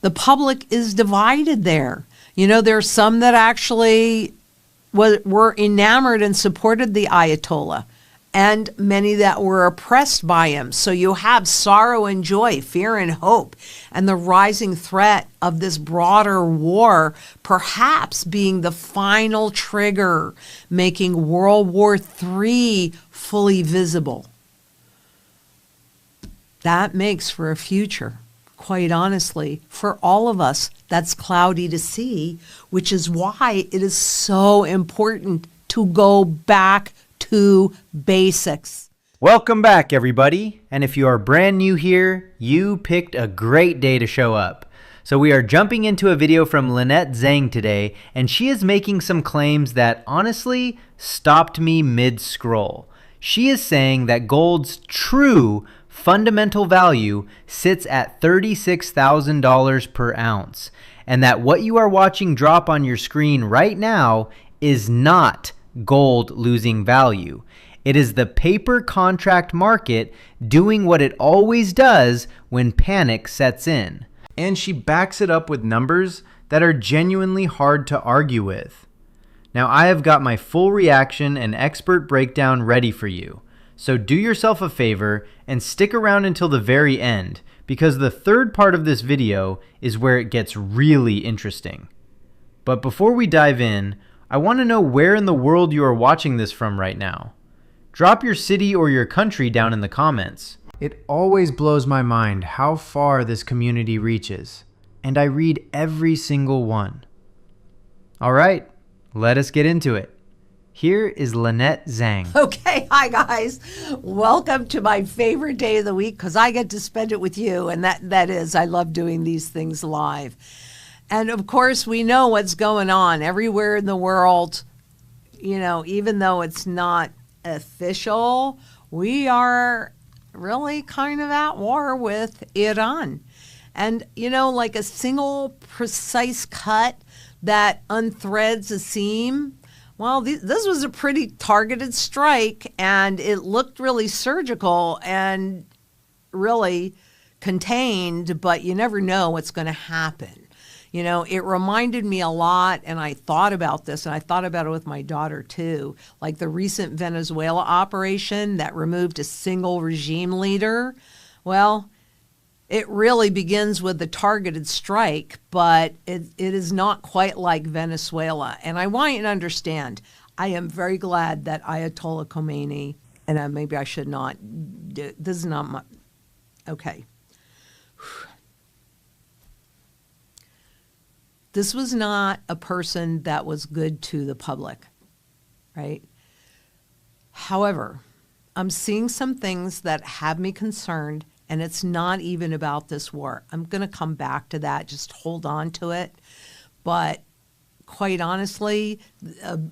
The public is divided there. There's some that actually were enamored and supported the Ayatollah, and many that were oppressed by him. So you have sorrow and joy, fear and hope, and the rising threat of this broader war perhaps being the final trigger, making World War III fully visible. That makes for a future, quite honestly, for all of us, that's cloudy to see, which is why it is so important to go back to basics. Welcome back, everybody. And if you are brand new here, you picked a great day to show up. So we are jumping into a video from Lynette Zang today, and she is making some claims that honestly stopped me mid-scroll. She is saying that gold's true fundamental value sits at $36,000 per ounce, and that what you are watching drop on your screen right now is not gold losing value. It is the paper contract market doing what it always does when panic sets in. And she backs it up with numbers that are genuinely hard to argue with. Now, I have got my full reaction and expert breakdown ready for you. So do yourself a favor and stick around until the very end, because the third part of this video is where it gets really interesting. But before we dive in, I want to know where in the world you are watching this from right now. Drop your city or your country down in the comments. It always blows my mind how far this community reaches, and I read every single one. All right, let us get into it. Here is Lynette Zang. Okay, hi guys. Welcome to my favorite day of the week, because I get to spend it with you, and that is, I love doing these things live. And of course, we know what's going on everywhere in the world. Even though it's not official, we are really kind of at war with Iran. And, like a single precise cut that unthreads a seam. Well, this was a pretty targeted strike, and it looked really surgical and really contained, but you never know what's going to happen. It reminded me a lot, and I thought about this, and I thought about it with my daughter too, like the recent Venezuela operation that removed a single regime leader. Well, it really begins with the targeted strike, but it is not quite like Venezuela. And I want you to understand, I am very glad that Ayatollah Khomeini, and maybe I should not, this is not my, okay. This was not a person that was good to the public, right? However, I'm seeing some things that have me concerned, and it's not even about this war. I'm going to come back to that. Just hold on to it. But quite honestly,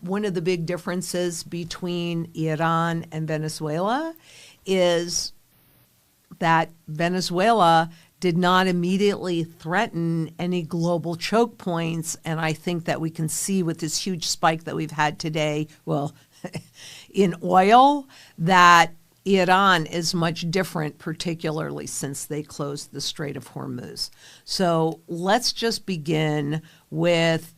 one of the big differences between Iran and Venezuela is that Venezuela did not immediately threaten any global choke points. And I think that we can see with this huge spike that we've had today, well, in oil, that Iran is much different, particularly since they closed the Strait of Hormuz. So let's just begin with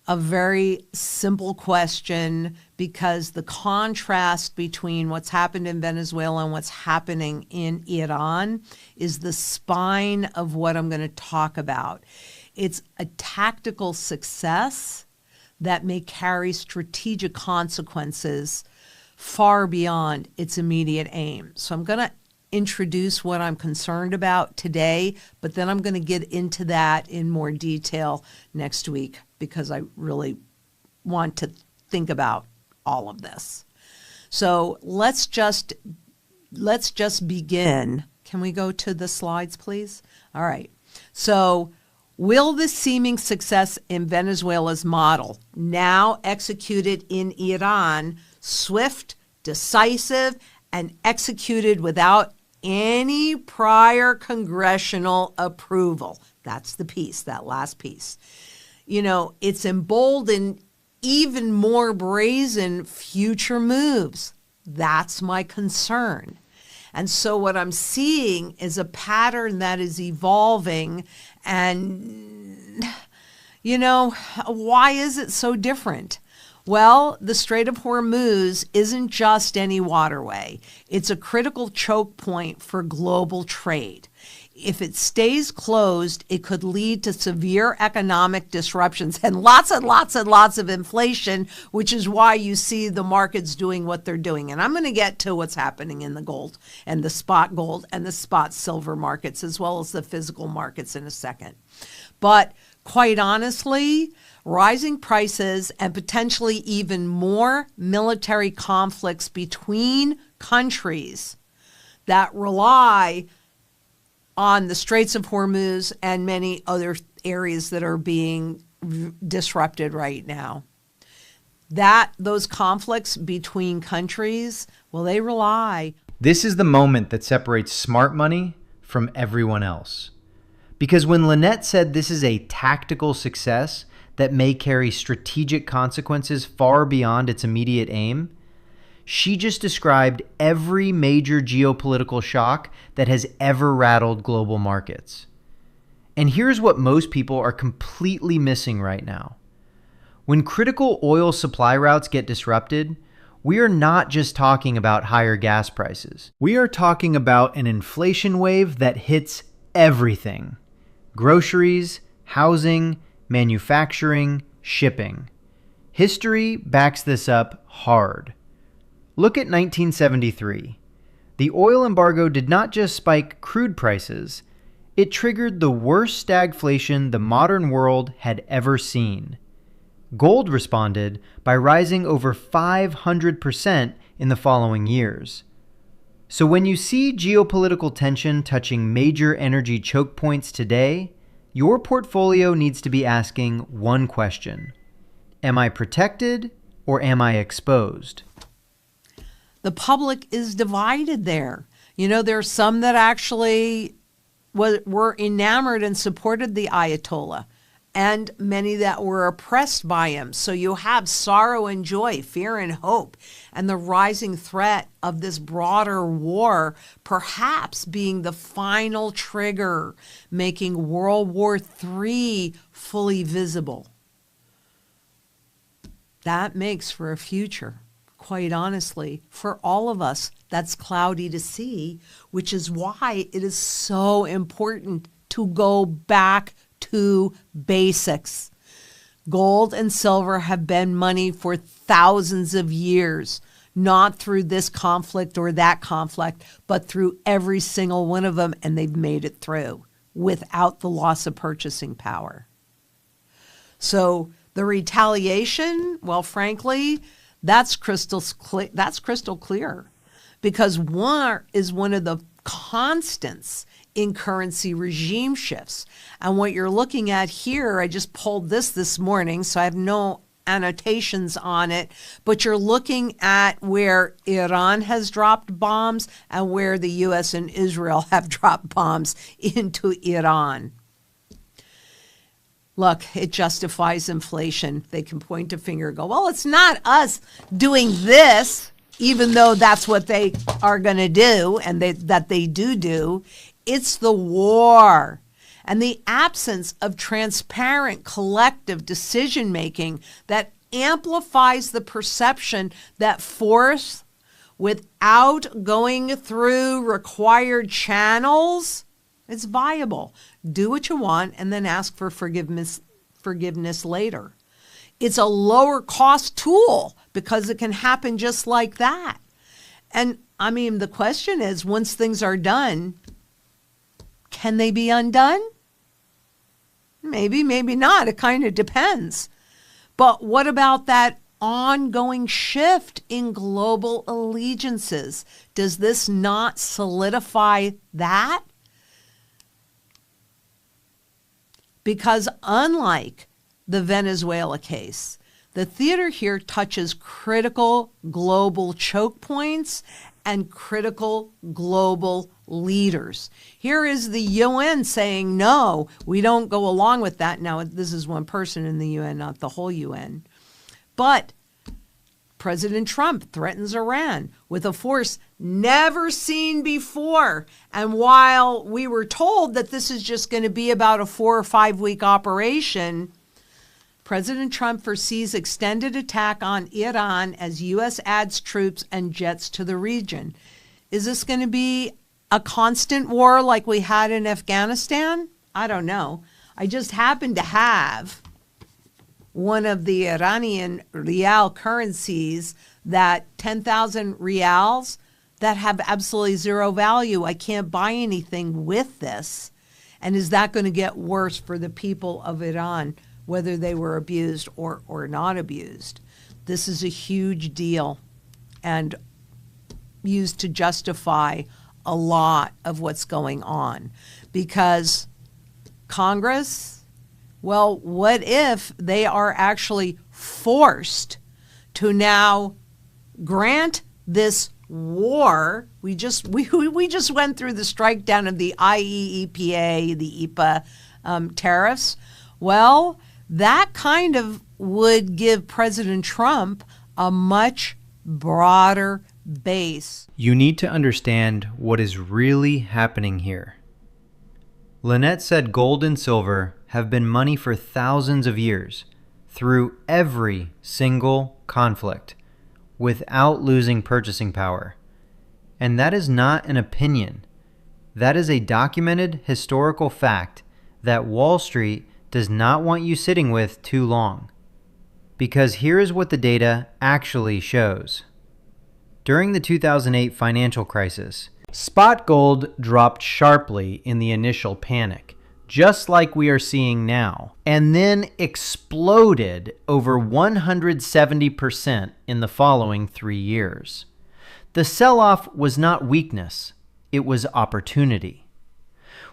a very simple question, because the contrast between what's happened in Venezuela and what's happening in Iran is the spine of what I'm going to talk about. It's a tactical success that may carry strategic consequences far beyond its immediate aim. So I'm going to introduce what I'm concerned about today, but then I'm going to get into that in more detail next week, because I really want to think about all of this. So let's just begin. Can we go to the slides, please? All right. So will the seeming success in Venezuela's model, now executed in Iran, swift, decisive, and executed without any prior congressional approval? That's the piece, that last piece. It's emboldened even more brazen future moves. That's my concern. And so what I'm seeing is a pattern that is evolving. And, you know, why is it so different? Well, the Strait of Hormuz isn't just any waterway. It's a critical choke point for global trade. If it stays closed, it could lead to severe economic disruptions and lots of inflation, which is why you see the markets doing what they're doing. And I'm going to get to what's happening in the gold and the spot gold and the spot silver markets, as well as the physical markets in a second. But quite honestly, rising prices and potentially even more military conflicts between countries that rely on the Straits of Hormuz and many other areas that are being disrupted right now. Those conflicts between countries, well, they rely. This is the moment that separates smart money from everyone else. Because when Lynette said this is a tactical success that may carry strategic consequences far beyond its immediate aim, she just described every major geopolitical shock that has ever rattled global markets. And here's what most people are completely missing right now. When critical oil supply routes get disrupted, we are not just talking about higher gas prices. We are talking about an inflation wave that hits everything: groceries, housing, manufacturing, shipping. History backs this up hard. Look at 1973. The oil embargo did not just spike crude prices, it triggered the worst stagflation the modern world had ever seen. Gold responded by rising over 500% in the following years. So when you see geopolitical tension touching major energy choke points today, your portfolio needs to be asking one question: am I protected or am I exposed? The public is divided there. You know, there are some that actually were enamored and supported the Ayatollah, and many that were oppressed by him. So you have sorrow and joy, fear and hope, and the rising threat of this broader war perhaps being the final trigger, making World War III fully visible. That makes for a future, quite honestly, for all of us, that's cloudy to see, which is why it is so important to go back to basics. Gold and silver have been money for thousands of years, not through this conflict or that conflict, but through every single one of them, and they've made it through without the loss of purchasing power. So the retaliation, well, frankly, that's crystal clear, because war is one of the constants in currency regime shifts. And what you're looking at here, I just pulled this morning, so I have no annotations on it, but you're looking at where Iran has dropped bombs and where the U.S. and Israel have dropped bombs into Iran. Look, it justifies inflation. They can point a finger and go, well, it's not us doing this, even though that's what they are going to do and that they do. It's the war and the absence of transparent collective decision-making that amplifies the perception that force, without going through required channels, it's viable. Do what you want and then ask for forgiveness later. It's a lower cost tool because it can happen just like that. And I mean, the question is, once things are done, can they be undone? Maybe, maybe not. It kind of depends. But what about that ongoing shift in global allegiances? Does this not solidify that? Because unlike the Venezuela case, the theater here touches critical global choke points and critical global leaders. Here is the UN saying, no, we don't go along with that. Now, this is one person in the UN, not the whole UN. But President Trump threatens Iran with a force never seen before. And while we were told that this is just going to be about a 4 or 5 week operation, President Trump foresees extended attack on Iran as U.S. adds troops and jets to the region. Is this going to be a constant war like we had in Afghanistan? I don't know. I just happen to have one of the Iranian rial currencies, that 10,000 rials that have absolutely zero value. I can't buy anything with this. And is that going to get worse for the people of Iran, whether they were abused or not abused? This is a huge deal and used to justify a lot of what's going on, because Congress, well, what if they are actually forced to now grant this war? We just went through the strike down of the IEEPA, the EPA tariffs. Well, that kind of would give President Trump a much broader base. You need to understand what is really happening here. Lynette said gold and silver have been money for thousands of years, through every single conflict, without losing purchasing power. And that is not an opinion. That is a documented historical fact that Wall Street does not want you sitting with too long. Because here is what the data actually shows. During the 2008 financial crisis, spot gold dropped sharply in the initial panic, just like we are seeing now, and then exploded over 170% in the following 3 years. The sell-off was not weakness, it was opportunity.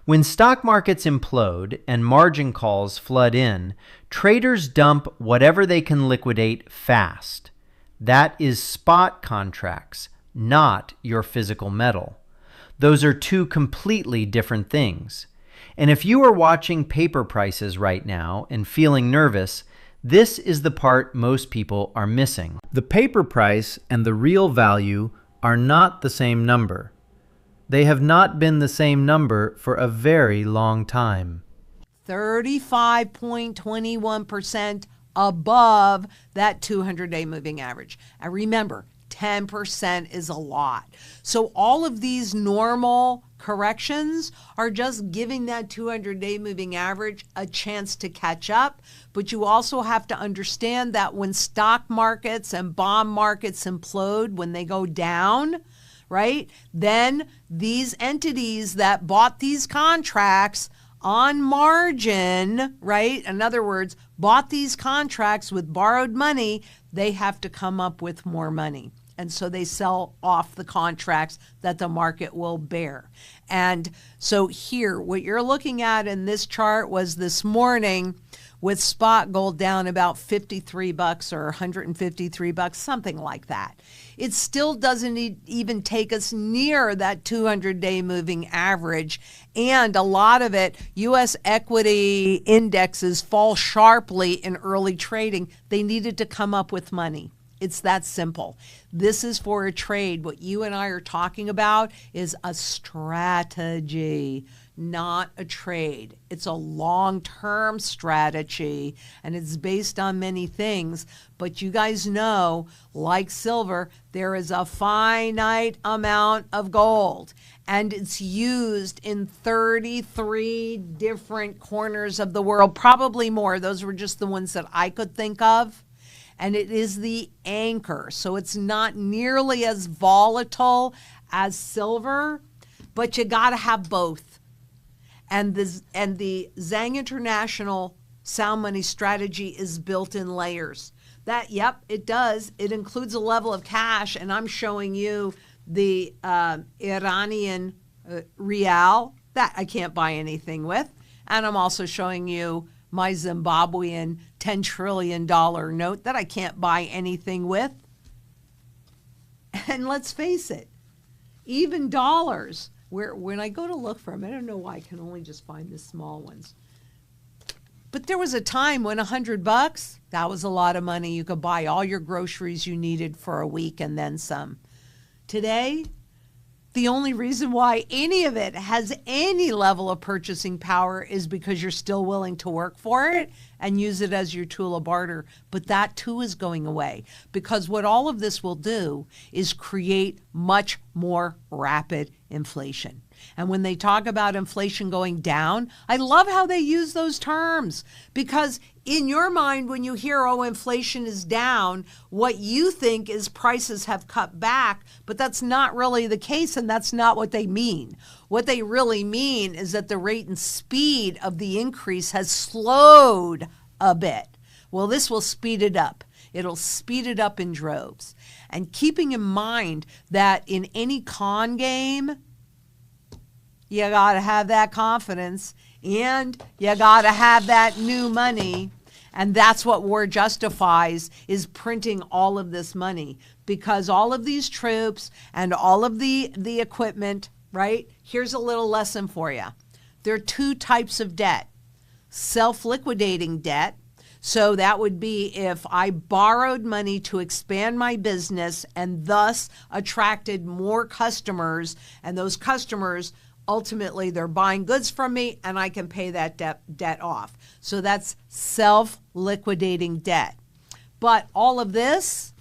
When stock markets implode and margin calls flood in, traders dump whatever they can liquidate fast. That is spot contracts, not your physical metal. Those are two completely different things. And if you are watching paper prices right now and feeling nervous, this is the part most people are missing. The paper price and the real value are not the same number. They have not been the same number for a very long time. 35.21% above that 200-day moving average. And remember, 10% is a lot. So all of these normal corrections are just giving that 200-day moving average a chance to catch up. But you also have to understand that when stock markets and bond markets implode, when they go down, right, then these entities that bought these contracts on margin, right, in other words, bought these contracts with borrowed money, they have to come up with more money. And so they sell off the contracts that the market will bear. And so here, what you're looking at in this chart was this morning with spot gold down about $53 or $153, something like that. It still doesn't even take us near that 200-day moving average. And a lot of it, U.S. equity indexes fall sharply in early trading. They needed to come up with money. It's that simple. This is for a trade. What you and I are talking about is a strategy, not a trade. It's a long-term strategy, and it's based on many things. But you guys know, like silver, there is a finite amount of gold, and it's used in 33 different corners of the world, probably more. Those were just the ones that I could think of. And it is the anchor. So it's not nearly as volatile as silver, but you got to have both. And the Zang International sound money strategy is built in layers. That, yep, it does. It includes a level of cash, and I'm showing you the Iranian rial that I can't buy anything with. And I'm also showing you my Zimbabwean $10 trillion note that I can't buy anything with. And let's face it, even dollars, where when I go to look for them, I don't know why I can only just find the small ones. But there was a time when $100, that was a lot of money. You could buy all your groceries you needed for a week and then some. Today, The only reason why any of it has any level of purchasing power is because you're still willing to work for it and use it as your tool of barter. But that too is going away, because what all of this will do is create much more rapid inflation. And when they talk about inflation going down, I love how they use those terms, because in your mind, when you hear, oh, inflation is down, what you think is prices have cut back, but that's not really the case, and that's not what they mean. What they really mean is that the rate and speed of the increase has slowed a bit. Well, this will speed it up. It'll speed it up in droves. And keeping in mind that in any con game, you got to have that confidence, and you got to have that new money. And that's what war justifies, is printing all of this money, because all of these troops and all of the equipment, right? Here's a little lesson for you. There are two types of debt. Self-liquidating debt. So that would be if I borrowed money to expand my business and thus attracted more customers, and those customers ultimately they're buying goods from me and I can pay that debt off. So that's self-liquidating debt. But all of this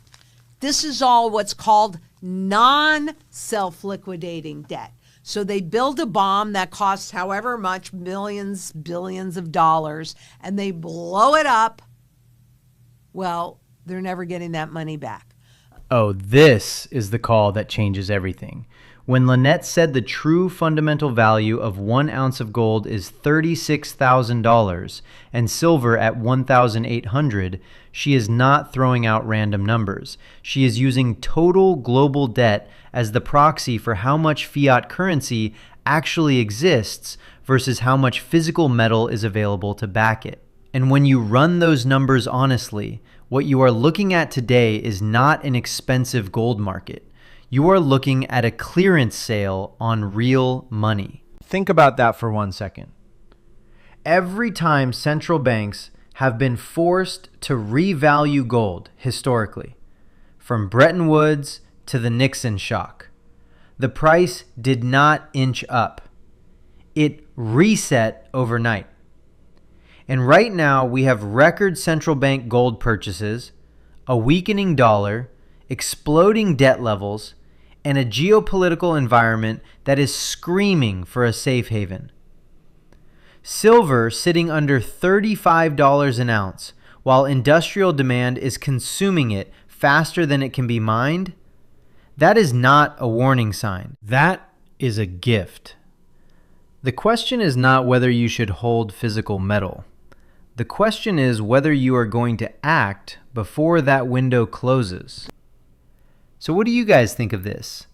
is all what's called non-self-liquidating debt. So they build a bomb that costs however much, millions, billions of dollars, and they blow it up. Well, they're never getting that money back. Oh, this is the call that changes everything. When Lynette said the true fundamental value of 1 ounce of gold is $36,000 and silver at $1,800, she is not throwing out random numbers. She is using total global debt as the proxy for how much fiat currency actually exists versus how much physical metal is available to back it. And when you run those numbers honestly, what you are looking at today is not an expensive gold market. You are looking at a clearance sale on real money. Think about that for 1 second. Every time central banks have been forced to revalue gold historically, from Bretton Woods to the Nixon shock, the price did not inch up. It reset overnight. And right now we have record central bank gold purchases, a weakening dollar, exploding debt levels, and a geopolitical environment that is screaming for a safe haven. Silver sitting under $35 an ounce, while industrial demand is consuming it faster than it can be mined, that is not a warning sign. That is a gift. The question is not whether you should hold physical metal. The question is whether you are going to act before that window closes. So what do you guys think of this?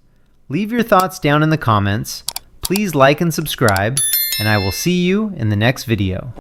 Leave your thoughts down in the comments. Please like and subscribe, and I will see you in the next video.